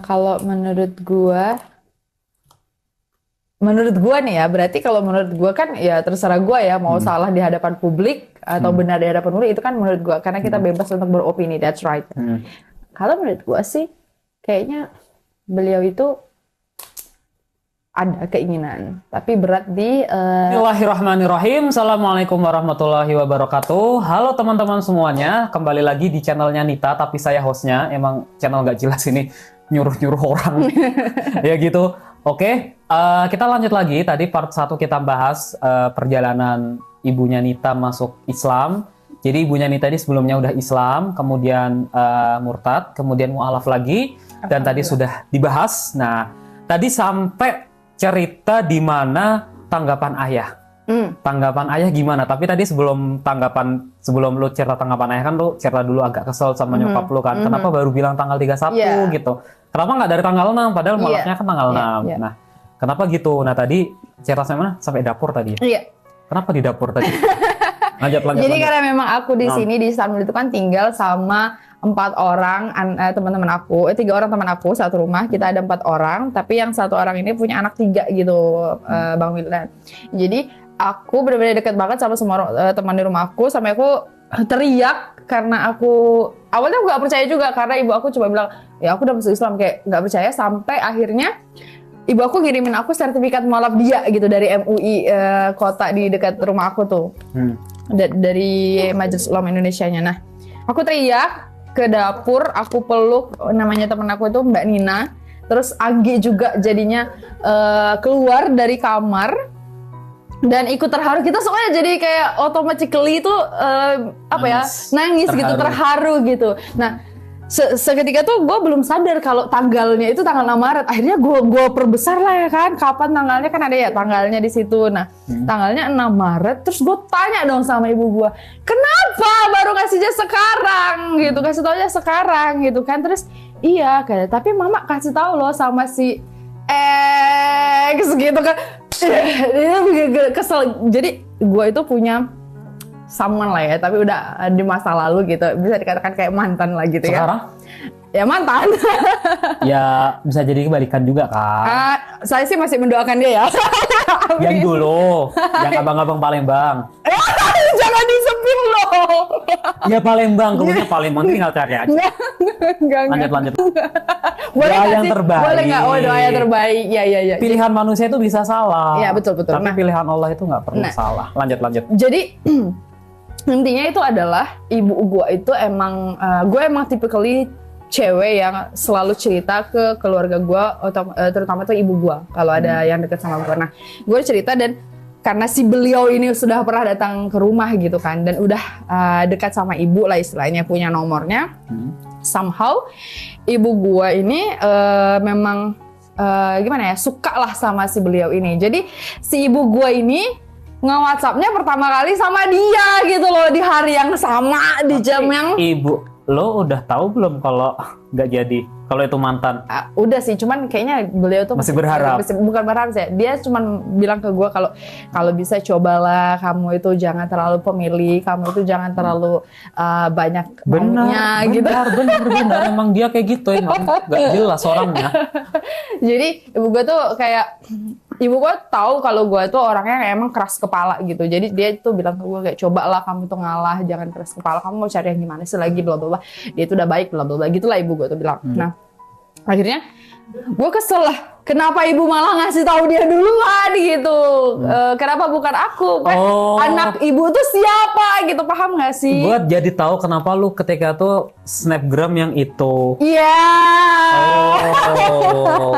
Kalau menurut gua nih ya, berarti kalau menurut gua kan ya terserah gua ya mau salah di hadapan publik atau benar di hadapan publik itu kan menurut gua karena kita bebas untuk beropini, that's right. Kalau menurut gua sih kayaknya beliau itu ada keinginan, tapi berat di Bismillahirrahmanirrahim. Assalamualaikum warahmatullahi wabarakatuh. Halo teman-teman semuanya, kembali lagi di channelnya Nita, tapi saya hostnya. Emang channel nggak jelas ini, nyuruh-nyuruh orang. Ya gitu. Oke, kita lanjut lagi. Tadi part 1 kita bahas perjalanan ibunya Nita masuk Islam. Jadi ibunya Nita ini sebelumnya udah Islam, kemudian murtad, kemudian mu'alaf lagi, dan tadi sudah dibahas. Nah, tadi sampai cerita di mana tanggapan ayah. Tanggapan ayah gimana? Tapi tadi sebelum lu cerita tanggapan ayah kan lu cerita dulu agak kesel sama nyokap lu kan. Kenapa baru bilang tanggal 31 gitu? Kenapa nggak dari tanggal 6? Padahal mualafnya kan tanggal 6. Nah, kenapa gitu? Nah, tadi cerita sampai mana? Sampai dapur tadi. Iya. Kenapa di dapur tadi? Lanjut. Jadi karena memang aku di sini di Istanbul itu kan tinggal sama 4 orang teman-teman aku, 3 orang teman aku satu rumah, kita ada 4 orang, tapi yang satu orang ini punya anak 3 gitu, Bang Wildan. Jadi aku benar-benar dekat banget sama semua teman di rumah aku, sampai aku teriak karena aku awalnya nggak percaya juga karena ibu aku coba bilang ya aku udah masuk Islam, kayak nggak percaya sampai akhirnya ibu aku ngirimin aku sertifikat mualaf dia gitu dari MUI kota di dekat rumah aku tuh, dari Majelis Ulama Indonesianya. Nah, aku teriak ke dapur, aku peluk namanya temen aku itu Mbak Nina, terus Anggi juga jadinya keluar dari kamar dan ikut terharu. Kita semuanya jadi kayak automatically itu nangis gitu, terharu gitu. Nah, seketika tuh gue belum sadar kalau tanggalnya itu tanggal 6 Maret. Akhirnya gue perbesar lah ya kan, kapan tanggalnya, kan ada ya tanggalnya di situ. Nah, tanggalnya 6 Maret. Terus gue tanya dong sama ibu gue, kenapa baru ngasihnya sekarang gitu, kasih taunya sekarang gitu kan. Terus iya kayak, tapi mama kasih tahu loh sama si X gitu kan. Dia kesel. Jadi gue itu punya someone lah ya, tapi udah di masa lalu gitu, bisa dikatakan kayak mantan lah gitu. Sekarang? Ya mantan. Ya bisa jadi kebalikan juga kan. Saya sih masih mendoakan dia ya. Yang dulu, yang abang-abang Palembang. Jangan disepil loh. Ya Palembang, kemudian Palembang tinggal cari aja. Enggak. Lanjut. Boleh doa nggak yang sih? terbaik. Boleh nggak? Oh, doa yang terbaik. Ya. Pilihan manusia itu bisa salah. Ya betul. Tapi pilihan Allah itu nggak perlu salah. Lanjut. Jadi intinya itu adalah ibu gue itu emang gue emang typically cewek yang selalu cerita ke keluarga gue, terutama tuh ibu gue kalau ada yang deket sama gue. Nah, gue cerita, dan karena si beliau ini sudah pernah datang ke rumah gitu kan, dan udah dekat sama ibu lah istilahnya, punya nomornya. Somehow ibu gue ini memang gimana ya, suka lah sama si beliau ini. Jadi si ibu gue ini nge-WhatsApp-nya pertama kali sama dia gitu loh, di hari yang sama, di jam yang... Ibu lo udah tahu belum kalau nggak jadi, kalau itu mantan? Udah sih, cuman kayaknya beliau tuh masih berharap. Bukan berharap sih, dia cuman bilang ke gue kalau bisa cobalah kamu itu jangan terlalu pemilih, kamu itu jangan terlalu banyak maunya gitu. Benar, emang dia kayak gitu, emang nggak jelas orangnya. Jadi ibu gue tuh kayak, ibu gue tahu kalau gue tuh orangnya emang keras kepala gitu. Jadi dia tuh bilang ke gue kayak, cobalah kamu tuh ngalah, jangan keras kepala, kamu mau cari yang gimana sih lagi, bla bla bla. Dia tuh udah baik, bla bla bla, gitulah ibu gue tuh bilang. Nah, akhirnya gue kesel lah, kenapa ibu malah ngasih tahu dia duluan gitu. Kenapa bukan aku? Kan anak ibu tuh siapa gitu, paham gak sih? Gue jadi tahu kenapa lu ketika tuh snapgram yang itu. Iya.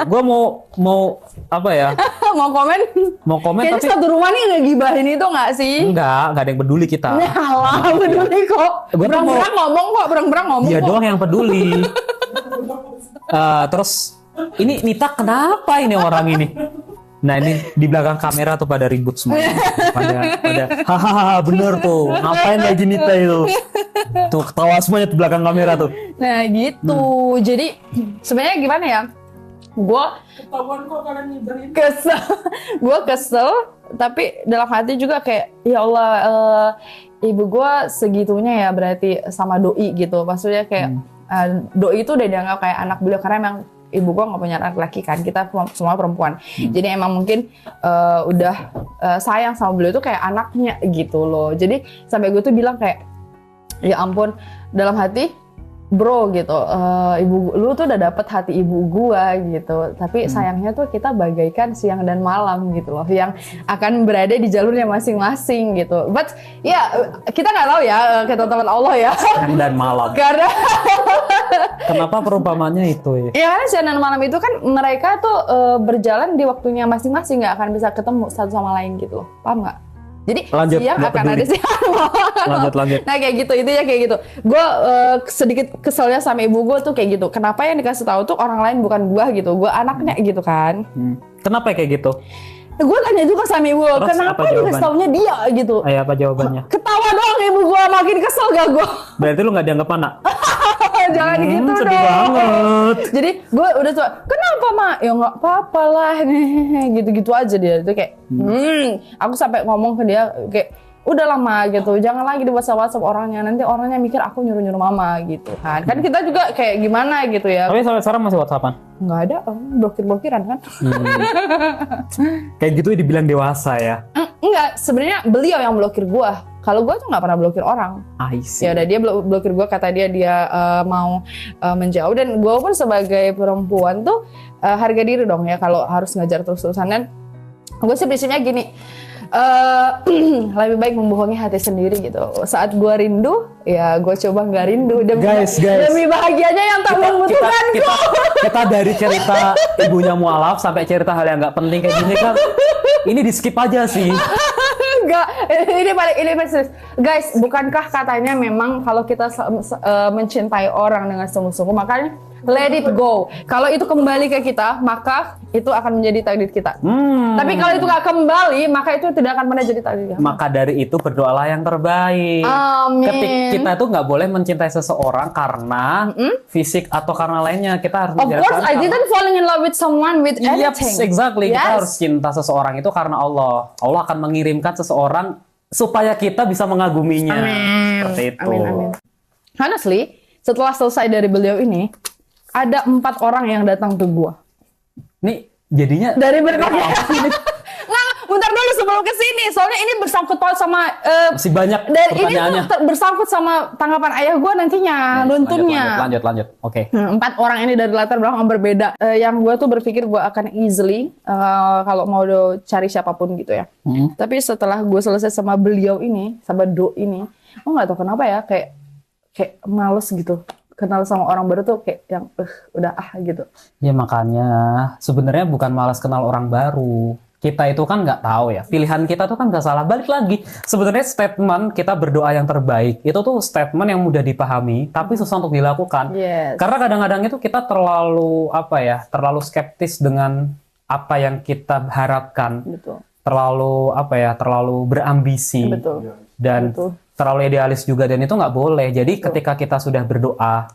Gue mau apa ya? Mau komen kayaknya tapi satu rumah nih ngegibahin itu nggak sih? Enggak ada yang peduli kita. Alah, peduli kok. Berang-berang ngomong Dia kok. doang yang peduli. Terus ini Nita kenapa ini orang ini? Nah ini di belakang kamera tuh pada ribut semua. pada hahaha, bener tuh, ngapain lagi Nita itu? Tuh ketawa semuanya di belakang kamera tuh. Nah gitu. Jadi sebenarnya gimana ya? Gue kesel, tapi dalam hati juga kayak, ya Allah, ibu gue segitunya ya berarti sama doi gitu. Maksudnya kayak doi itu udah dianggap kayak anak beliau, karena emang ibu gue nggak punya anak laki kan, kita semua perempuan. Jadi emang mungkin udah sayang sama beliau tuh kayak anaknya gitu loh. Jadi sampai gue tuh bilang kayak, ya ampun, dalam hati, bro gitu, ibu lu tuh udah dapet hati ibu gua gitu, tapi sayangnya tuh kita bagaikan siang dan malam gitu loh, yang akan berada di jalurnya masing-masing gitu. But ya kita nggak tahu ya, kata teman Allah ya. Siang dan malam. Karena Kenapa perumpamannya itu ya? ya karena siang dan malam itu kan mereka tuh berjalan di waktunya masing-masing, nggak akan bisa ketemu satu sama lain gitu loh, paham nggak? Jadi Lanjut, siang nggak akan peduli. ada siang. Lanjut. Nah kayak gitu, intinya kayak gitu. Gue sedikit keselnya sama ibu gue tuh kayak gitu. Kenapa yang dikasih tahu tuh orang lain bukan gue gitu? Gue anaknya gitu kan. Kenapa kayak gitu? Gue tanya juga sama ibu, Terus kenapa apa dikasih jawabannya? taunya dia gitu? Ayo apa jawabannya? Ketawa doang ibu gue, makin kesel gak gue? Berarti lu nggak dianggap anak? Jangan gitu sedih dong. banget. Jadi gue udah tuh, kenapa mak? Ya nggak apa-apa lah, gitu-gitu aja dia. Itu kayak, aku sampai ngomong ke dia kayak, udah lama gitu, jangan lagi di WhatsApp orangnya, nanti orangnya mikir aku nyuruh-nyuruh mama gitu kan. Kan kita juga kayak gimana gitu ya. Tapi sampai sekarang masih WhatsAppan? Nggak ada, blokir-blokiran kan. Kayak gitu dibilang dewasa ya? Enggak, sebenarnya beliau yang blokir gua. Kalau gua tuh nggak pernah blokir orang. I see. Ya udah dia blokir gua, kata dia mau menjauh, dan gua pun sebagai perempuan tuh harga diri dong ya kalau harus ngajar terus-terusan. Dan gue sih prinsipnya gini, lebih baik membohongi hati sendiri gitu. Saat gue rindu, ya gue coba nggak rindu Guys. demi bahagianya yang tak membutuhkanku. Kita dari cerita ibunya mualaf sampai cerita hal yang nggak penting kayak gini kan, ini di skip aja sih. Enggak, ini serius. Guys, bukankah katanya memang kalau kita mencintai orang dengan sungguh-sungguh, makanya let it go. Kalau itu kembali ke kita, maka itu akan menjadi takdir kita. Tapi kalau itu nggak kembali, maka itu tidak akan pernah jadi takdir kita. Maka dari itu berdoalah yang terbaik. Amin. Kita itu nggak boleh mencintai seseorang karena fisik atau karena lainnya. Kita harus Of course, I didn't falling in love with someone with Yep, anything. exactly. Yes. Kita harus cinta seseorang itu karena Allah. Allah akan mengirimkan seseorang supaya kita bisa mengaguminya. Amin. Seperti itu. Amin. Honestly, setelah selesai dari beliau ini, ada 4 orang yang datang ke gua. Nih jadinya Dari berbagai. Nggak, bentar dulu sebelum ke sini. Soalnya ini bersangkut paut sama masih banyak dan ini pertanyaannya. tuh bersangkut sama tanggapan ayah gua nantinya, luntunnya. Lanjut. Oke. 4 orang ini dari latar belakang yang berbeda. Yang gue tuh berpikir gue akan easily kalau mau cari siapapun gitu ya. Tapi setelah gue selesai sama beliau ini, sama Do ini, gue nggak tahu kenapa ya, kayak males gitu. Kenal sama orang baru tuh kayak yang udah gitu. Ya makanya sebenarnya bukan malas kenal orang baru. Kita itu kan nggak tahu ya. Pilihan kita tuh kan nggak salah. Balik lagi. Sebenarnya statement kita berdoa yang terbaik itu tuh statement yang mudah dipahami, tapi susah untuk dilakukan. Yes. Karena kadang-kadang itu kita terlalu skeptis dengan apa yang kita harapkan. Betul. Terlalu berambisi. Betul. Dan Betul. terlalu idealis juga, dan itu nggak boleh. Jadi ketika kita sudah berdoa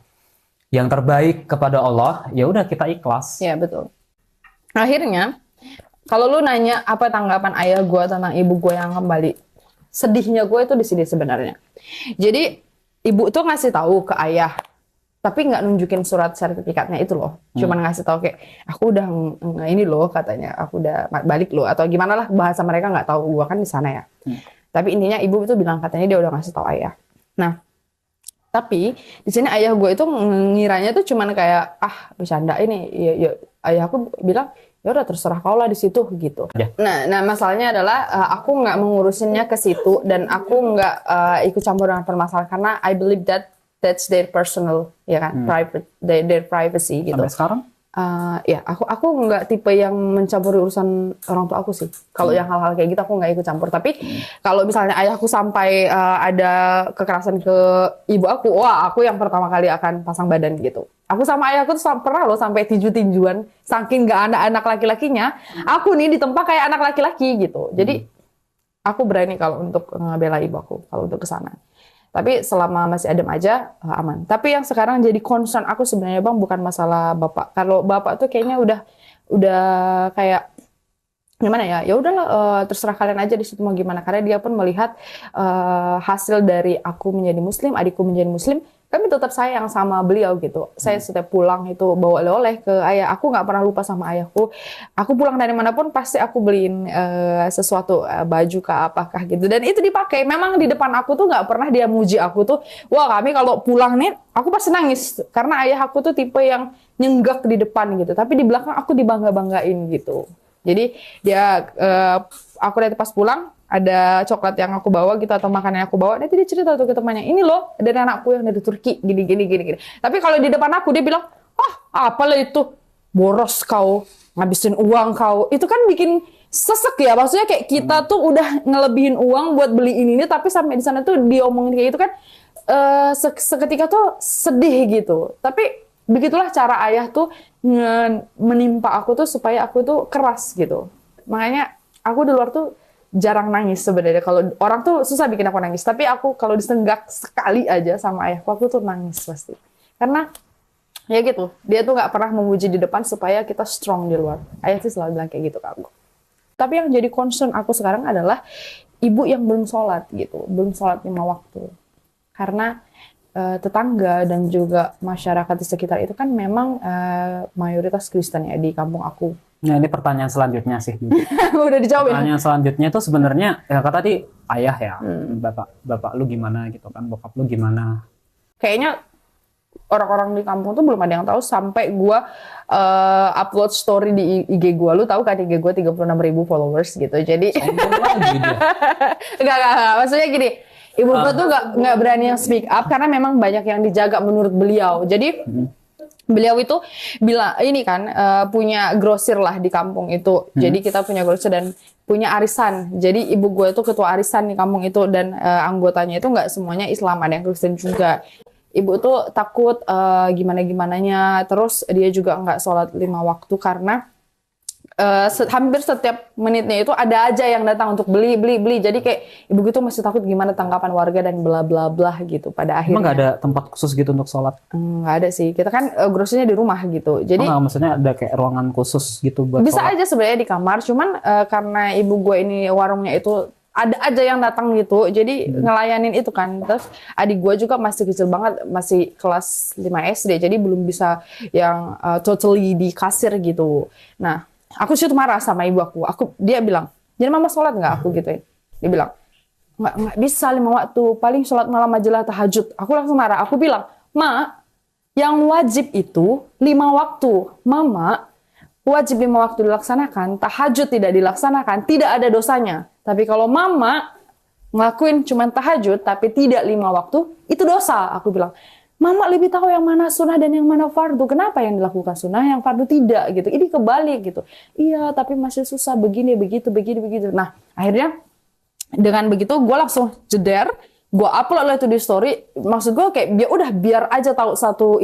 yang terbaik kepada Allah, ya udah kita ikhlas. Ya betul. Akhirnya, kalau lu nanya apa tanggapan ayah gue tentang ibu gue yang kembali, sedihnya gue itu di sini sebenarnya. Jadi ibu tuh ngasih tahu ke ayah, tapi nggak nunjukin surat sertifikatnya itu loh. Cuman ngasih tahu kayak, aku udah ini loh katanya, aku udah balik loh, atau gimana lah bahasa mereka, nggak tahu, gue kan di sana ya. Tapi intinya ibu itu bilang katanya dia udah ngasih tahu ayah. Nah, tapi di sini ayah gue itu ngiranya tuh cuman kayak bercanda ini. Ya, ayah aku bilang ya udah terserah kau lah di situ gitu. Ya. Nah masalahnya adalah aku nggak mengurusinnya ke situ, dan aku nggak ikut campur dengan permasalahan karena I believe that's their personal, ya kan, private, their privacy gitu. Sampai sekarang? Ya aku nggak tipe yang mencampuri urusan orang tua aku sih. Kalau yang hal-hal kayak gitu aku nggak ikut campur. Tapi kalau misalnya ayahku sampai ada kekerasan ke ibu aku, wah aku yang pertama kali akan pasang badan gitu. Aku sama ayahku tuh pernah loh sampai tinju-tinjuan, saking nggak ada anak laki-lakinya. Aku nih ditempa kayak anak laki-laki gitu. Jadi aku berani kalau untuk ngebela ibu aku kalau untuk kesana. Tapi selama masih adem aja aman. Tapi yang sekarang jadi concern aku sebenarnya Bang bukan masalah bapak. Kalau bapak tuh kayaknya udah kayak gimana ya? Ya udahlah terserah kalian aja di situ mau gimana. Karena dia pun melihat hasil dari aku menjadi muslim, adikku menjadi muslim, kami tetap sayang sama beliau gitu. Saya setiap pulang itu bawa oleh-oleh ke ayah. Aku nggak pernah lupa sama ayahku. Aku pulang dari manapun pasti aku beliin sesuatu, baju kah apakah gitu. Dan itu dipakai. Memang di depan aku tuh nggak pernah dia muji aku tuh. Wah, kami kalau pulang nih, aku pasti nangis karena ayah aku tuh tipe yang nyenggak di depan gitu. Tapi di belakang aku dibangga-banggain gitu. Jadi dia, aku nanti pas pulang ada coklat yang aku bawa gitu atau makanan yang aku bawa, nanti dia cerita tuh ke temannya, ini loh dari anakku yang dari Turki, gini. Tapi kalau di depan aku dia bilang, apalah itu, boros kau, ngabisin uang kau, itu kan bikin sesek ya, maksudnya kayak kita tuh udah ngelebihin uang buat beli ini, tapi sampai di sana tuh diomongin kayak gitu kan, seketika tuh sedih gitu. Tapi begitulah cara ayah tuh menimpa aku tuh supaya aku tuh keras gitu. Makanya aku di luar tuh jarang nangis sebenarnya. Kalau orang tuh susah bikin aku nangis, tapi aku kalau disenggak sekali aja sama ayahku, aku tuh nangis pasti. Karena ya gitu, dia tuh nggak pernah memuji di depan supaya kita strong di luar. Ayah tuh selalu bilang kayak gitu ke aku. Tapi yang jadi concern aku sekarang adalah ibu yang belum sholat gitu, belum sholat 5 waktu. Karena tetangga dan juga masyarakat di sekitar itu kan memang mayoritas Kristen ya di kampung aku. Nah, ini pertanyaan selanjutnya sih. Udah dijawab ya? Pertanyaan selanjutnya itu sebenarnya ya kata tadi ayah ya, bapak lu gimana gitu kan, bokap lu gimana? Kayaknya orang-orang di kampung tuh belum ada yang tahu sampai gue upload story di IG gue. Lu tahu kan IG gue 36.000 followers gitu. Jadi enggak. Maksudnya gini, ibu gue tuh nggak berani yang speak up karena memang banyak yang dijaga menurut beliau. Jadi beliau itu bilang ini kan punya grosir lah di kampung itu. Jadi kita punya grosir dan punya arisan. Jadi ibu gue itu ketua arisan di kampung itu dan anggotanya itu nggak semuanya Islam, ada yang Kristen juga. Ibu tuh takut gimana-gimananya. Terus dia juga nggak sholat 5 waktu karena hampir setiap menitnya itu ada aja yang datang untuk beli. Jadi kayak ibu gitu masih takut gimana tanggapan warga dan bla bla bla gitu pada akhirnya. Emang nggak ada tempat khusus gitu untuk sholat? Nggak ada sih. Kita kan grosirnya di rumah gitu. Jadi maksudnya ada kayak ruangan khusus gitu buat bisa sholat? aja sebenarnya di kamar. Cuman karena ibu gue ini warungnya itu ada aja yang datang gitu. Jadi ngelayanin itu kan. Terus adik gue juga masih kecil banget, masih kelas 5 SD. Jadi belum bisa yang totally di kasir gitu. Nah, aku situ marah sama ibu aku. Dia bilang, jadi mama sholat nggak? Aku gituin. Dia bilang, nggak bisa 5 waktu. Paling sholat malam aja lah tahajud. Aku langsung marah. Aku bilang, Ma, yang wajib itu 5 waktu. Mama, wajib 5 waktu dilaksanakan. Tahajud tidak dilaksanakan. Tidak ada dosanya. Tapi kalau mama ngelakuin cuma tahajud, tapi tidak 5 waktu, itu dosa. Aku bilang, Mama lebih tahu yang mana sunnah dan yang mana fardu. Kenapa yang dilakukan sunnah, yang fardu tidak gitu? Ini kebalik gitu. Iya, tapi masih susah begini, begitu. Nah, akhirnya dengan begitu gue langsung jeder, gue upload lah itu di story. Maksud gue kayak biar aja tahu satu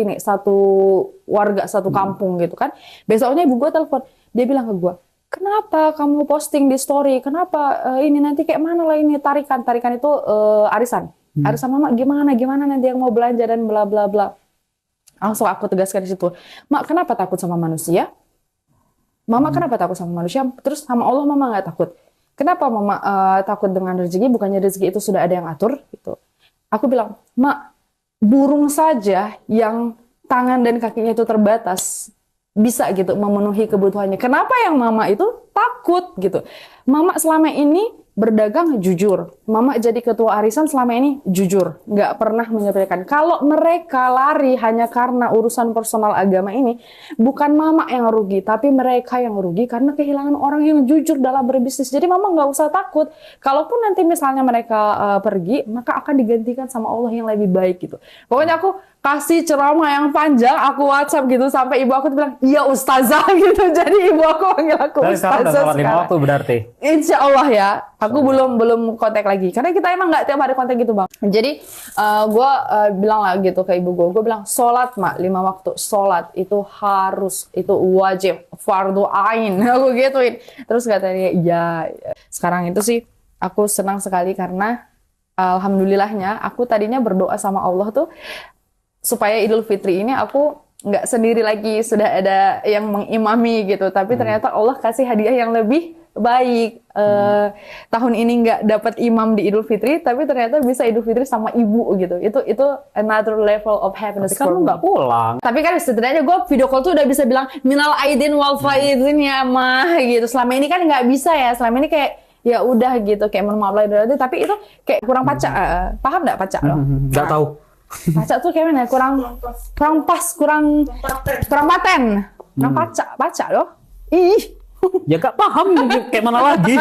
warga satu kampung gitu kan. Besoknya ibu gue telepon, dia bilang ke gue, kenapa kamu posting di story? Kenapa ini nanti kayak mana lah ini tarikan itu arisan. Arisan mama gimana nanti yang mau belanja dan bla bla bla. Langsung aku tegaskan di situ. Mak, kenapa takut sama manusia? Mama kenapa takut sama manusia? Terus sama Allah mama nggak takut. Kenapa mama takut dengan rezeki? Bukannya rezeki itu sudah ada yang atur gitu. Aku bilang, Mak, burung saja yang tangan dan kakinya itu terbatas bisa gitu memenuhi kebutuhannya. Kenapa yang mama itu takut gitu? Mama selama ini berdagang jujur. Mama jadi ketua arisan selama ini jujur. Nggak pernah menyepelekan. Kalau mereka lari hanya karena urusan personal agama ini, bukan mama yang rugi, tapi mereka yang rugi karena kehilangan orang yang jujur dalam berbisnis. Jadi mama nggak usah takut. Kalaupun nanti misalnya mereka pergi, maka akan digantikan sama Allah yang lebih baik gitu. Pokoknya aku kasih ceramah yang panjang, aku WhatsApp gitu sampai ibu aku bilang, iya ustazah gitu. Jadi ibu aku panggil aku ustazah sekarang. 5 waktu berarti? Insya Allah ya. Aku belum kontak lagi. Karena kita emang nggak tiap hari kontak gitu bang. Jadi gue bilang lah gitu ke ibu gue. Gue bilang, sholat mak 5 waktu. Sholat itu harus, itu wajib. Fardu ain. Aku gituin. Terus katanya, ya. Sekarang itu sih aku senang sekali karena alhamdulillahnya aku tadinya berdoa sama Allah tuh supaya Idul Fitri ini aku nggak sendiri lagi, sudah ada yang mengimami gitu. Tapi ternyata Allah kasih hadiah yang lebih baik. Tahun ini nggak dapat imam di Idul Fitri, tapi ternyata bisa Idul Fitri sama ibu gitu. Itu another level of happiness. Tapi kan lu nggak pulang. Tapi kan setidaknya gue video call tuh udah bisa bilang minal aidin wal faizin ya mah gitu. Selama ini kan nggak bisa ya. Selama ini kayak ya udah gitu kayak mohon maaf lahir batin. Tapi itu kayak kurang pacak. Paham nggak pacak lo? Nggak tahu. Pacak tuh kayak mana? Kurang pas, kurang paten. Kurang pacak loh. Ih. Ya gak paham kayak mana lagi.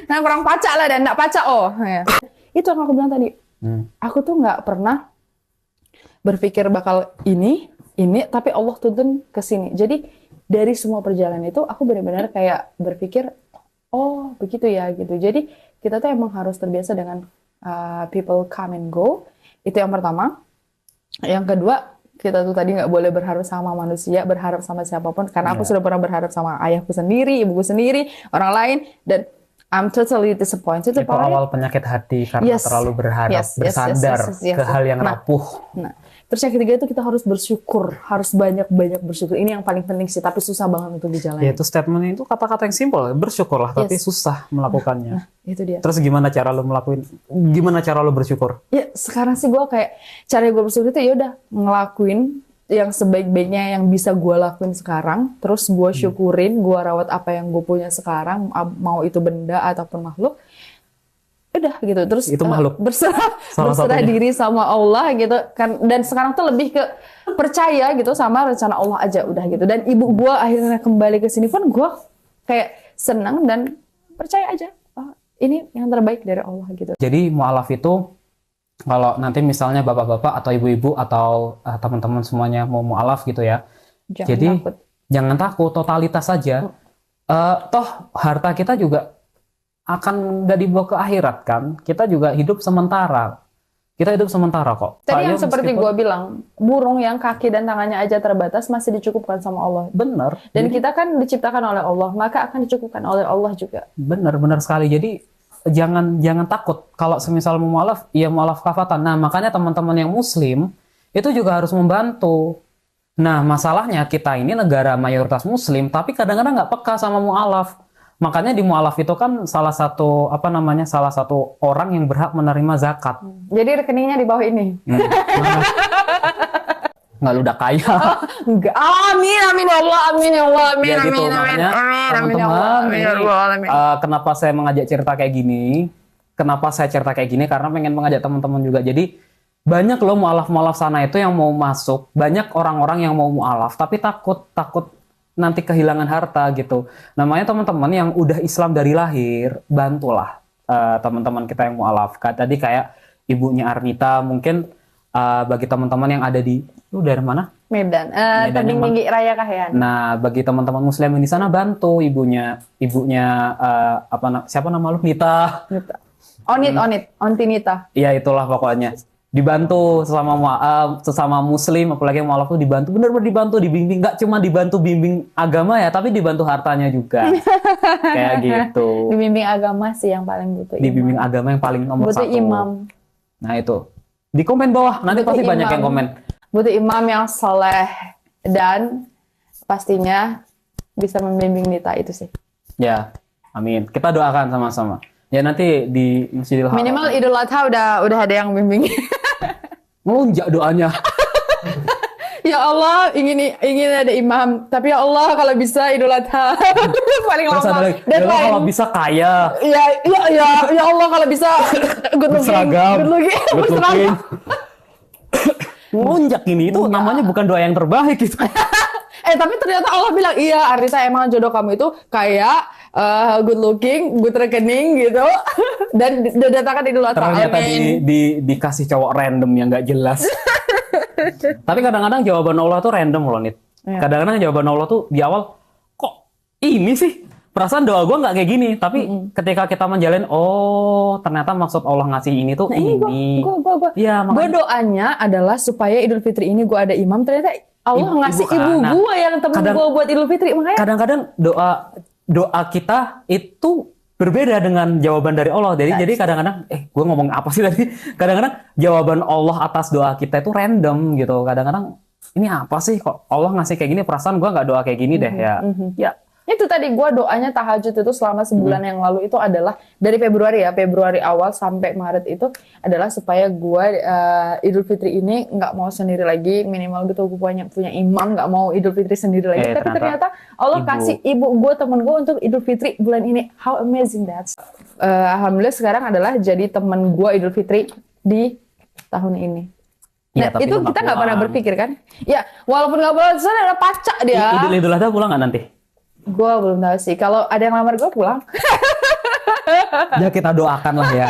Nah kurang pacak lah dan nggak pacak ya. Itu yang aku bilang tadi. Aku tuh nggak pernah berpikir bakal ini, tapi Allah tuntun ke sini. Jadi dari semua perjalanan itu aku benar-benar kayak berpikir, oh begitu ya gitu. Jadi kita tuh emang harus terbiasa dengan people come and go. Itu yang pertama. Yang kedua, kita tuh tadi nggak boleh berharap sama manusia, berharap sama siapapun. Karena aku sudah pernah berharap sama ayahku sendiri, ibuku sendiri, orang lain. Dan I'm totally disappointed. Itu awal penyakit hati karena terlalu berharap, bersandar ke hal yang rapuh. Nah, terus yang ketiga itu kita harus bersyukur, harus banyak-banyak bersyukur. Ini yang paling penting sih, tapi susah banget untuk dijalani. Ya itu statement itu kata-kata yang simpel, bersyukurlah, tapi susah melakukannya. Nah, itu dia. Terus gimana cara lo gimana cara lo bersyukur? Ya sekarang sih gue kayak cara gue bersyukur itu ya udah ngelakuin yang sebaik-baiknya yang bisa gue lakuin sekarang, terus gue syukurin, gue rawat apa yang gue punya sekarang, mau itu benda ataupun makhluk. Udah gitu, terus itu makhluk berserah diri sama Allah gitu kan. Dan sekarang tuh lebih ke percaya gitu sama rencana Allah aja udah gitu. Dan ibu gue akhirnya kembali ke sini pun gue kayak senang dan percaya aja, oh, ini yang terbaik dari Allah gitu. Jadi mu'alaf itu kalau nanti misalnya bapak-bapak atau ibu-ibu atau teman-teman semuanya mau mu'alaf gitu ya, jangan takut, totalitas saja. Toh harta kita juga akan nggak dibawa ke akhirat kan, kita juga hidup sementara. Kita hidup sementara kok. Tadi yang seperti gue bilang, burung yang kaki dan tangannya aja terbatas masih dicukupkan sama Allah. Bener. Dan kita kan diciptakan oleh Allah, maka akan dicukupkan oleh Allah juga. Bener sekali. Jadi jangan takut kalau semisal mau mu'alaf, ya mu'alaf kafatan. Nah makanya teman-teman yang muslim itu juga harus membantu. Nah masalahnya kita ini negara mayoritas muslim, tapi kadang-kadang nggak peka sama mu'alaf. Makanya di mu'alaf itu kan salah satu orang yang berhak menerima zakat. Jadi rekeningnya di bawah ini. Nggak lu udah kaya. Enggak. Amin ya Allah, amin ya Allah, amin, Ya gitu, amin, makanya amin ya Allah, amin ya Allah, amin. Kenapa saya mengajak cerita kayak gini? Karena pengen mengajak teman-teman juga. Jadi banyak loh mu'alaf sana itu yang mau masuk, banyak orang-orang yang mau mu'alaf tapi takut nanti kehilangan harta gitu. Namanya teman-teman yang udah Islam dari lahir, bantulah teman-teman kita yang mu'alaf. Tadi kayak ibunya Arnita, mungkin bagi teman-teman yang ada di, lu dari mana? Medan. Tebing Tinggi Raya Kahyan. Nah, bagi teman-teman muslim di sana bantu ibunya siapa nama lu? Nita. Onti Nita. Iya itulah pokoknya. Dibantu sesama muslim, apalagi yang mu'alaf tuh dibantu, bener-bener dibantu, dibimbing, nggak cuma dibantu bimbing agama ya, tapi dibantu hartanya juga. Kayak gitu. Dibimbing agama sih yang paling butuh. Dibimbing agama yang paling nomor butuh 1. Imam. Nah itu. Di komen bawah, nanti butuh pasti imam. banyak yang komen. Butuh imam yang soleh dan pastinya bisa membimbing Nita itu sih. Ya, amin. Kita doakan sama-sama. Ya nanti di Masjidil Haram. Minimal Idul Adha udah ada yang bimbing. Melunjak doanya. Ya Allah, ingin ada imam. Tapi ya Allah kalau bisa Idul Adha paling Terus lama. ada lagi, ya Allah kalau bisa kaya. Ya Allah kalau bisa good looking. Berseragam. Good looking. Melunjak ini itu namanya bukan doa yang terbaik gitu. Tapi ternyata Allah bilang, iya Arnita emang jodoh kamu itu kayak good looking, good rekening gitu. Dan didatangkan Idul Adha. Ternyata dikasih cowok random yang nggak jelas. Tapi kadang-kadang jawaban Allah tuh random loh, Nit. Ya. Kadang-kadang jawaban Allah tuh di awal, kok ini sih? Perasaan doa gue nggak kayak gini. Tapi ketika kita menjalin, oh ternyata maksud Allah ngasih ini tuh ini. Gue doanya adalah supaya Idul Fitri ini gue ada imam. Ternyata Allah ngasih ibu gue yang temen gue buat Idul Fitri. Makanya kadang-kadang doa kita itu berbeda dengan jawaban dari Allah. Jadi kadang-kadang, gue ngomong apa sih tadi? Kadang-kadang jawaban Allah atas doa kita itu random gitu. Kadang-kadang ini apa sih kok Allah ngasih kayak gini? Perasaan gue nggak doa kayak gini deh ya. Ya Itu tadi gue doanya tahajud itu selama sebulan yang lalu itu adalah dari Februari awal sampai Maret itu adalah supaya gue Idul Fitri ini nggak mau sendiri lagi, minimal gitu gue punya imam, nggak mau Idul Fitri sendiri lagi. Tapi ternyata Allah kasih ibu gue, temen gue untuk Idul Fitri bulan ini. How amazing that. Alhamdulillah sekarang adalah jadi temen gue Idul Fitri di tahun ini. Nah, Ya, itu kita nggak pernah berpikir kan? Ya, walaupun nggak pulang, sana ada pacak dia. Idul Adha pulang nggak nanti? Gue belum tahu sih. Kalau ada yang lamar gue pulang. Ya kita doakan lah ya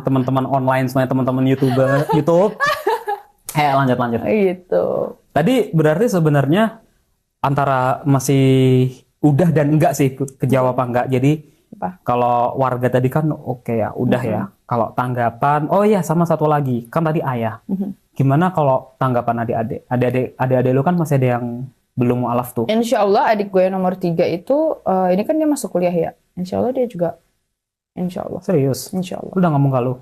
teman-teman online semuanya, teman-teman YouTube. Lanjut. Gitu. Tadi berarti sebenarnya antara masih udah dan enggak sih kejawab apa enggak. Jadi kalau warga tadi kan oke ya, udah ya. Kalau tanggapan, oh iya sama satu lagi, kan tadi ayah. Gimana kalau tanggapan adik-adik? Adik-adik lu kan masih ada yang belum mualaf tuh. Insya Allah adik gue yang nomor 3 itu, ini kan dia masuk kuliah ya. Insya Allah dia juga, insya Allah. Serius? Insya Allah. Lu udah ngomong ke lu?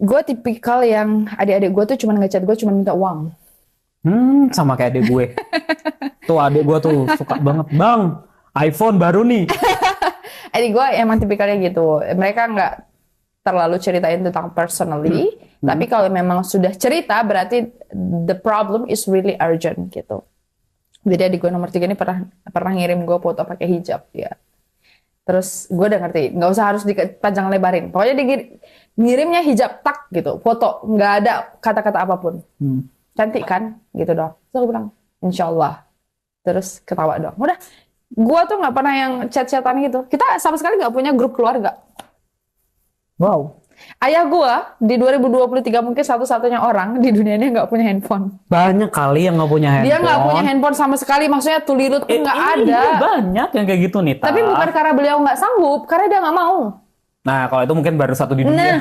Gue tipikal yang adik-adik gue tuh cuma ngechat gue, cuma minta uang. Sama kayak adik gue. Tuh adik gue tuh suka banget, bang, iPhone baru nih. Adik gue emang tipikalnya gitu. Mereka nggak terlalu ceritain tentang personally. Tapi kalau memang sudah cerita, berarti the problem is really urgent gitu. Jadi adik gue nomor 3 ini pernah ngirim gue foto pakai hijab ya. Terus gue udah ngerti, nggak usah harus dipanjang lebarin. Pokoknya dia ngirimnya hijab tak gitu, foto, nggak ada kata-kata apapun. Cantik kan, gitu dong. Terus gue bilang, insya Allah. Terus ketawa dong. Udah, gue tuh nggak pernah yang chat-chatan gitu. Kita sama sekali nggak punya grup keluarga. Wow. Ayah gue di 2023 mungkin satu-satunya orang di dunia ini nggak punya handphone. Banyak kali yang nggak punya handphone. Dia nggak punya handphone sama sekali, maksudnya tulirut pun nggak ada. Banyak yang kayak gitu nih. Tapi bukan karena beliau nggak sanggup, karena dia nggak mau. Nah, kalau itu mungkin baru satu di dunia.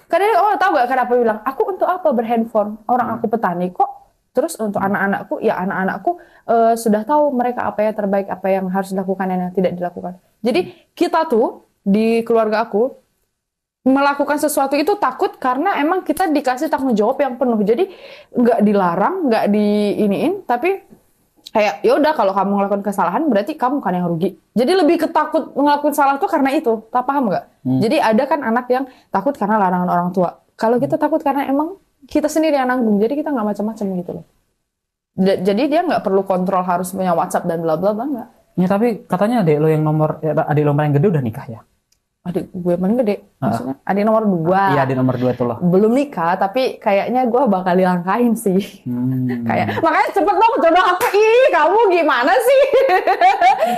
Karena tahu gak kenapa bilang, aku untuk apa berhandphone? Orang aku petani kok. Terus untuk anak-anakku, ya anak-anakku sudah tahu mereka apa yang terbaik, apa yang harus dilakukan dan yang tidak dilakukan. Jadi kita tuh di keluarga aku melakukan sesuatu itu takut karena emang kita dikasih tanggung jawab yang penuh. Jadi nggak dilarang, nggak diiniin, tapi kayak ya udah kalau kamu ngelakuin kesalahan berarti kamu kan yang rugi. Jadi lebih ketakut ngelakuin salah tuh karena itu. Tak paham nggak? Jadi ada kan anak yang takut karena larangan orang tua. Kalau kita takut karena emang kita sendiri yang nanggung. Jadi kita nggak macam-macam gitu loh. Jadi dia nggak perlu kontrol harus punya WhatsApp dan bla bla bla nggak. Ya tapi katanya adik lo yang paling gede udah nikah ya? Adik gue paling gede, maksudnya adik nomor 2. Iya, adik nomor 2 itu loh. Belum nikah, tapi kayaknya gue bakal dilangkahin sih. Kayak, makanya cepet dong jodoh aku. Ih, kamu gimana sih?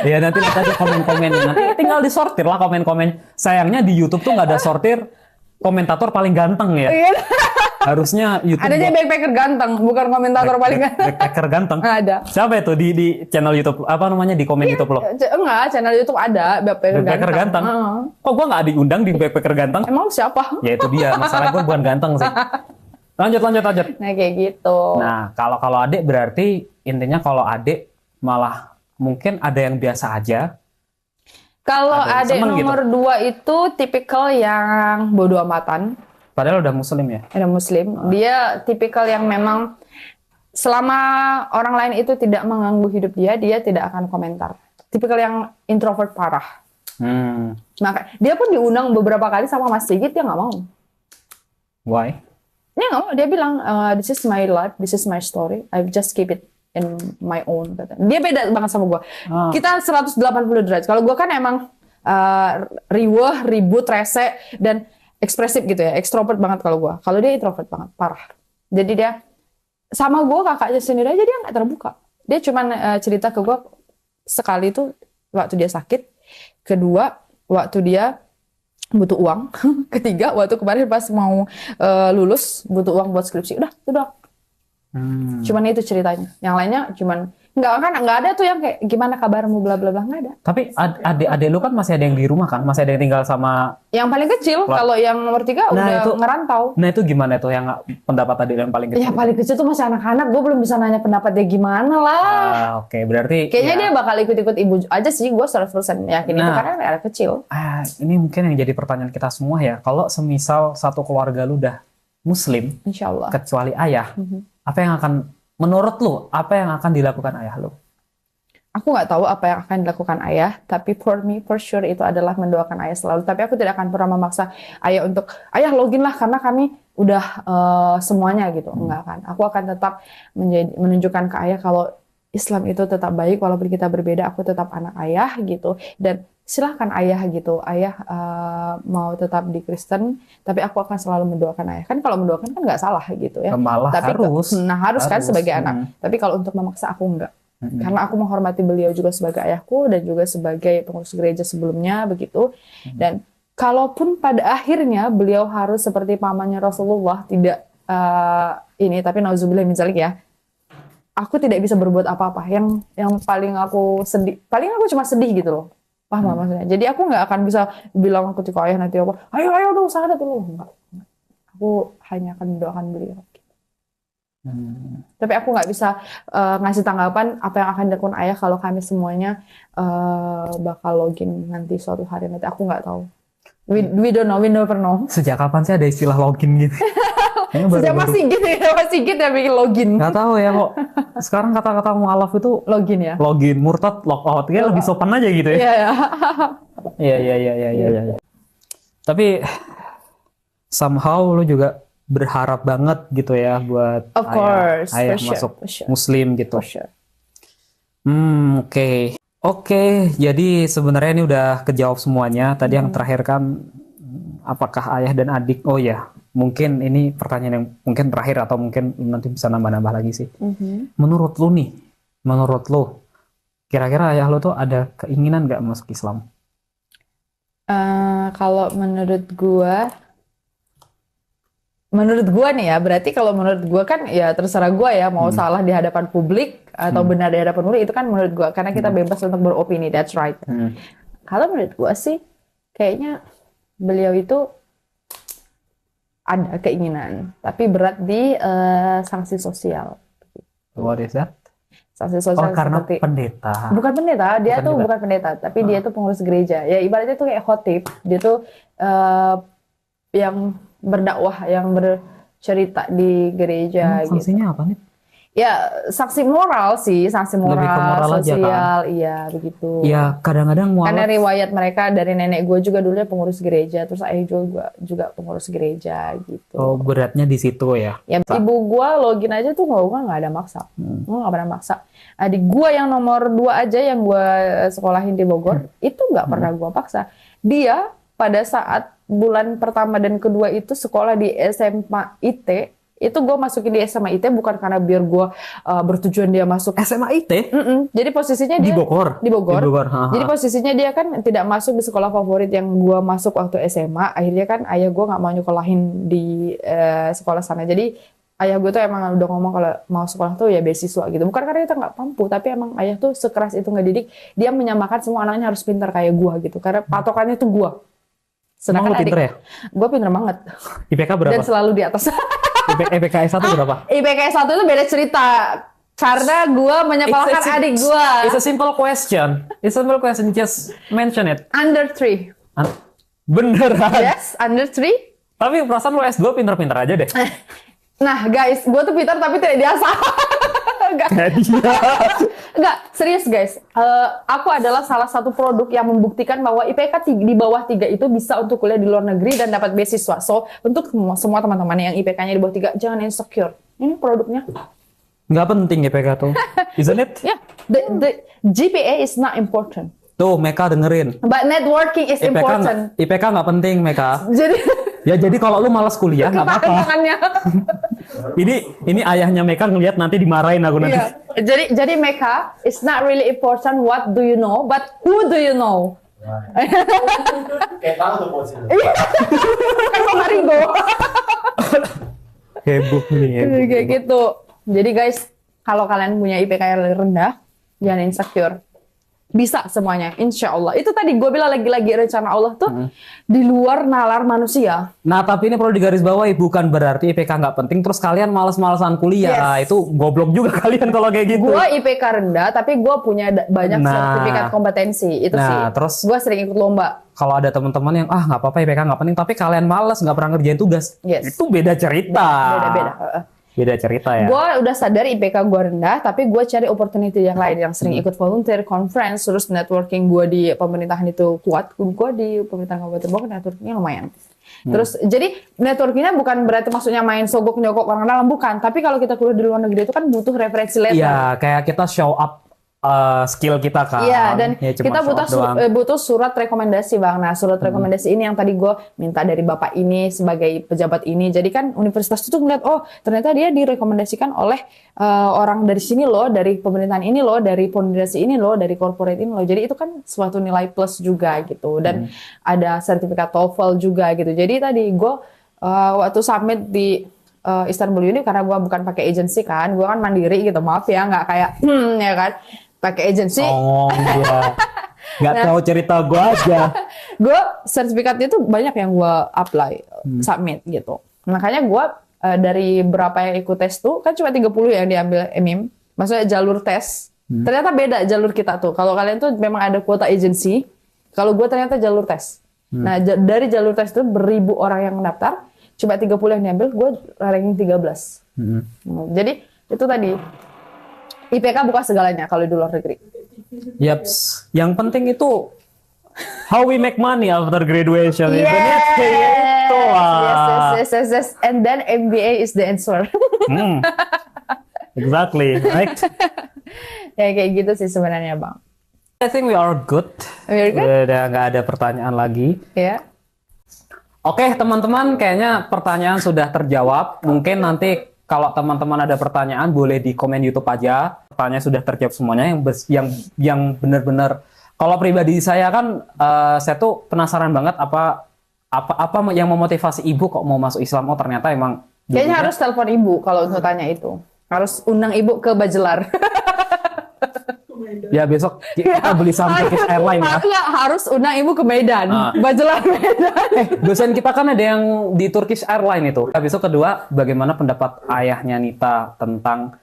Iya, nanti lihat aja komen-komen. Nanti tinggal disortir lah komen-komen. Sayangnya di YouTube tuh nggak ada sortir komentator paling ganteng ya. Harusnya YouTube. Adanya backpacker ganteng, bukan komentator paling ganteng. Backpacker ganteng. Ada. Siapa itu di channel YouTube? Apa namanya di komen YouTube lo? Enggak, channel YouTube ada backpacker ganteng. Kok gue nggak diundang di backpacker ganteng? Emang siapa? Ya itu dia. Masalah gue bukan ganteng sih. Lanjut. Nah kayak gitu. Nah kalau adik berarti intinya kalau adik malah mungkin ada yang biasa aja. Kalau adik nomor gitu. 2 itu tipikal yang bodo amatan. Padahal udah muslim ya? Udah muslim. Dia tipikal yang memang selama orang lain itu tidak mengganggu hidup dia tidak akan komentar. Tipikal yang introvert parah. Maka dia pun diundang beberapa kali sama Mas Sigit, dia nggak mau. Why? Dia nggak mau. Dia bilang, this is my life, this is my story. I just keep it in my own. Dia beda banget sama gue. Kita 180 derajat. Kalau gue kan emang riweh, ribut, rese, dan ekspresif gitu ya, ekstrovert banget kalau gue. Kalau dia introvert banget, parah. Jadi dia sama gue kakaknya sendiri aja dia nggak terbuka. Dia cuma cerita ke gue sekali tuh waktu dia sakit, kedua waktu dia butuh uang, ketiga waktu kemarin pas mau lulus butuh uang buat skripsi. Udah, itu doang. Cuman itu ceritanya. Yang lainnya cuman nggak ada tuh yang kayak gimana kabarmu bla bla bla, nggak ada. Tapi adik lu kan masih ada yang di rumah kan, masih ada yang tinggal sama yang paling kecil. Kalau yang nomor 3 udah ngerantau. Nah itu gimana tuh yang pendapat adik yang paling kecil? Ya paling kecil tuh masih anak-anak, gue belum bisa nanya pendapat dia gimana lah. Oke, berarti kayaknya dia bakal ikut-ikut ibu aja sih, gue 100% yakin itu karena anak kecil. Ini mungkin yang jadi pertanyaan kita semua ya. Kalau semisal satu keluarga lu udah muslim, insya Allah, kecuali ayah, apa yang akan menurut lu, apa yang akan dilakukan ayah lu? Aku nggak tahu apa yang akan dilakukan ayah, tapi for me, for sure itu adalah mendoakan ayah selalu. Tapi aku tidak akan pernah memaksa ayah untuk, ayah login lah karena kami udah semuanya gitu. Enggak kan. Aku akan tetap menunjukkan ke ayah kalau Islam itu tetap baik, walaupun kita berbeda, aku tetap anak ayah gitu. Dan silahkan ayah gitu, ayah mau tetap di Kristen, tapi aku akan selalu mendoakan ayah. Kan kalau mendoakan kan nggak salah gitu ya. Malah Tapi harus kan sebagai anak. Tapi kalau untuk memaksa aku enggak. Karena aku menghormati beliau juga sebagai ayahku dan juga sebagai pengurus gereja sebelumnya begitu. Dan kalaupun pada akhirnya beliau harus seperti pamannya Rasulullah, tidak ini, tapi nauzubillah min dzalik ya. Aku tidak bisa berbuat apa-apa. Yang paling aku sedih, paling aku cuma sedih gitu loh. Paham nggak maksudnya? Jadi aku nggak akan bisa bilang ketika ayah nanti apa, ayo dong sadar dulu. Enggak. Aku hanya akan mendoakan beliau. Tapi aku nggak bisa ngasih tanggapan apa yang akan dilakukan ayah kalau kami semuanya bakal login nanti suatu hari nanti. Aku nggak tahu. We don't know, we never know. Sejak kapan sih ada istilah login gitu? Sejak masih gitu ya, masih gitu ya bikin login. Nggak tahu ya kok. Sekarang kata-kata mualaf itu login ya. Login, murtad, logout, kayak lebih sopan aja gitu ya. Iya. Tapi somehow lu juga berharap banget gitu ya buat of course, ayah for masuk sure. Muslim gitu. For sure. Oke. Jadi sebenarnya ini udah kejawab semuanya. Tadi yang terakhir kan apakah ayah dan adik? Oh ya, mungkin ini pertanyaan yang mungkin terakhir atau mungkin nanti bisa nambah-nambah lagi sih. Menurut lu, kira-kira ayah lu tuh ada keinginan nggak masuk Islam? Kalau menurut gua nih ya, berarti kalau menurut gua kan ya terserah gua ya mau salah di hadapan publik atau benar di hadapan publik, itu kan menurut gua karena kita bebas untuk beropini, that's right. Kalau menurut gua sih kayaknya beliau itu ada keinginan, tapi berat di sanksi sosial. What is that? Sanksi sosial karena seperti pendeta. Bukan pendeta, dia tuh bukan pendeta, tapi dia tuh pengurus gereja. Ya ibaratnya tuh kayak khotib, dia tuh yang berdakwah, yang bercerita di gereja. Sanksinya apa nih? Ya sanksi moral sih, sanksi moral, Lebih ke moral sosial, aja, kan? iya begitu. Ya kadang-kadang Karena mualaf. riwayat mereka dari nenek gue juga dulunya pengurus gereja, terus ayah juga pengurus gereja gitu. Oh, beratnya di situ ya. Ya ibu gue login aja tuh nggak ada maksa, gue nggak pernah maksa. Adik gue yang nomor 2 aja yang gue sekolahin di Bogor itu nggak pernah gue paksa. Dia pada saat bulan pertama dan kedua itu sekolah di SMA IT. Itu gue masukin di SMA IT bukan karena biar gue bertujuan dia masuk SMA IT? Jadi posisinya dia Di Bogor. Di Bogor. Ha-ha. Jadi posisinya dia kan tidak masuk di sekolah favorit yang gue masuk waktu SMA. Akhirnya kan ayah gue nggak mau nyekolahin di sekolah sana. Jadi ayah gue tuh emang udah ngomong kalau mau sekolah tuh ya beasiswa gitu. Bukan karena kita nggak mampu, tapi emang ayah tuh sekeras itu ngedidik. Dia menyamakan semua anaknya harus pintar kayak gue gitu. Karena patokannya tuh gue. Sedangkan pinter ya? Gue pinter banget. IPK berapa? Dan selalu di atas. IPK S1 berapa? IPK S1 itu beda cerita. Karena gue menyekolahkan adik gue. It's a simple question. Just mention it. Under 3. Beneran? Yes, under 3. Tapi perasaan lu S2 pinter-pinter aja deh. Nah guys, gue tuh pintar tapi tidak diasah. Enggak, serius guys. Aku adalah salah satu produk yang membuktikan bahwa IPK di bawah 3 itu bisa untuk kuliah di luar negeri dan dapat beasiswa. So, untuk semua teman-teman yang IPK-nya di bawah 3, jangan insecure. Ini produknya. Nggak penting IPK tuh. Isn't it? Yeah, the GPA is not important. Tuh, Meka dengerin. But networking is important. IPK nggak penting, Meka. Jadi kalau lu malas kuliah nggak apa-apa. Ini ayahnya Meka ngelihat nanti dimarahin aku nanti. Iya. Jadi Meka, it's not really important what do you know, but who do you know. Kayak tahu tuh posisinya. Kan Marigo. Heboh nih. Kayak gitu. Jadi guys, kalau kalian punya IPK yang rendah, jangan insecure. Bisa semuanya, insya Allah. Itu tadi gue bilang lagi-lagi rencana Allah tuh di luar nalar manusia. Nah, tapi ini perlu digarisbawahi, bukan berarti IPK nggak penting terus kalian malas-malasan kuliah. Yes. Itu goblok juga kalian kalau kayak gitu. Gue IPK rendah, tapi gue punya banyak sertifikat kompetensi. Itu sih. Terus gue sering ikut lomba. kalau ada teman-teman yang nggak apa-apa IPK nggak penting, tapi kalian malas nggak pernah ngerjain tugas, Yes. itu beda cerita. Beda-beda. Beda cerita ya. Gue udah sadar IPK gue rendah, tapi gue cari opportunity yang lain, yang sering ikut volunteer, conference, terus networking gue di pemerintahan itu kuat. Gue di pemerintahan Kabupaten Bogor networkingnya lumayan. Terus jadi networkingnya bukan berarti maksudnya main sogok nyogok orang dalam, bukan. Tapi kalau kita kuliah di luar negeri itu kan butuh referensi letter. Iya, kayak kita show up skill kita kan. Iya, dan Ya, cuma kita show up doang. butuh surat rekomendasi, Bang. Nah, surat rekomendasi ini yang tadi gue minta dari Bapak ini sebagai pejabat ini. Jadi kan universitas itu ngeliat, oh ternyata dia direkomendasikan oleh orang dari sini loh, dari pemerintahan ini loh, dari fondasi ini loh, dari corporate ini loh. Jadi itu kan suatu nilai plus juga gitu. Dan ada sertifikat TOEFL juga gitu. Jadi tadi gue waktu submit di Istanbul Uni, karena gue bukan pakai agency kan, gue kan mandiri gitu, maaf ya, nggak kayak ya kan pakai agency. Oh iya. Nggak tahu cerita gue aja. Gue sertifikatnya tuh banyak yang gue apply, submit gitu. Makanya gue dari berapa yang ikut tes tuh, kan cuma 30 yang diambil EMIM. Maksudnya jalur tes. Ternyata beda jalur kita tuh. Kalau kalian tuh memang ada kuota agency. Kalau gue ternyata jalur tes. Nah dari jalur tes itu beribu orang yang mendaftar, cuma 30 yang diambil, gue ranking 13. Jadi itu tadi. IPK bukan segalanya kalau di luar negeri. Yaps. Yang penting itu how we make money after graduation. Yes, Isn't it? Gitu lah. yes. And then MBA is the answer. Exactly, right? Ya kayak gitu sih sebenarnya, Bang. I think we are good. We are good? Udah nggak ada pertanyaan lagi. Ya. Oke, teman-teman, kayaknya pertanyaan sudah terjawab. Mungkin nanti kalau teman-teman ada pertanyaan boleh di komen YouTube aja. Pertanyaan sudah terjawab semuanya yang benar-benar. Kalau pribadi saya kan saya tuh penasaran banget apa yang memotivasi ibu kok mau masuk Islam. Oh, ternyata emang Kayaknya harus telepon ibu kalau untuk tanya itu. Harus undang ibu ke Bajelar. Ya besok kita beli saham Turkish Airline ya. Enggak, harus undang ibu ke Medan. Ah. Bajelar Medan. Dosen kita kan ada yang di Turkish Airline itu. Besok kedua, bagaimana pendapat ayahnya Nita tentang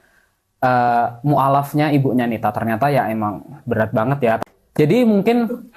mualafnya ibunya Nita? Ternyata ya emang berat banget ya. Jadi mungkin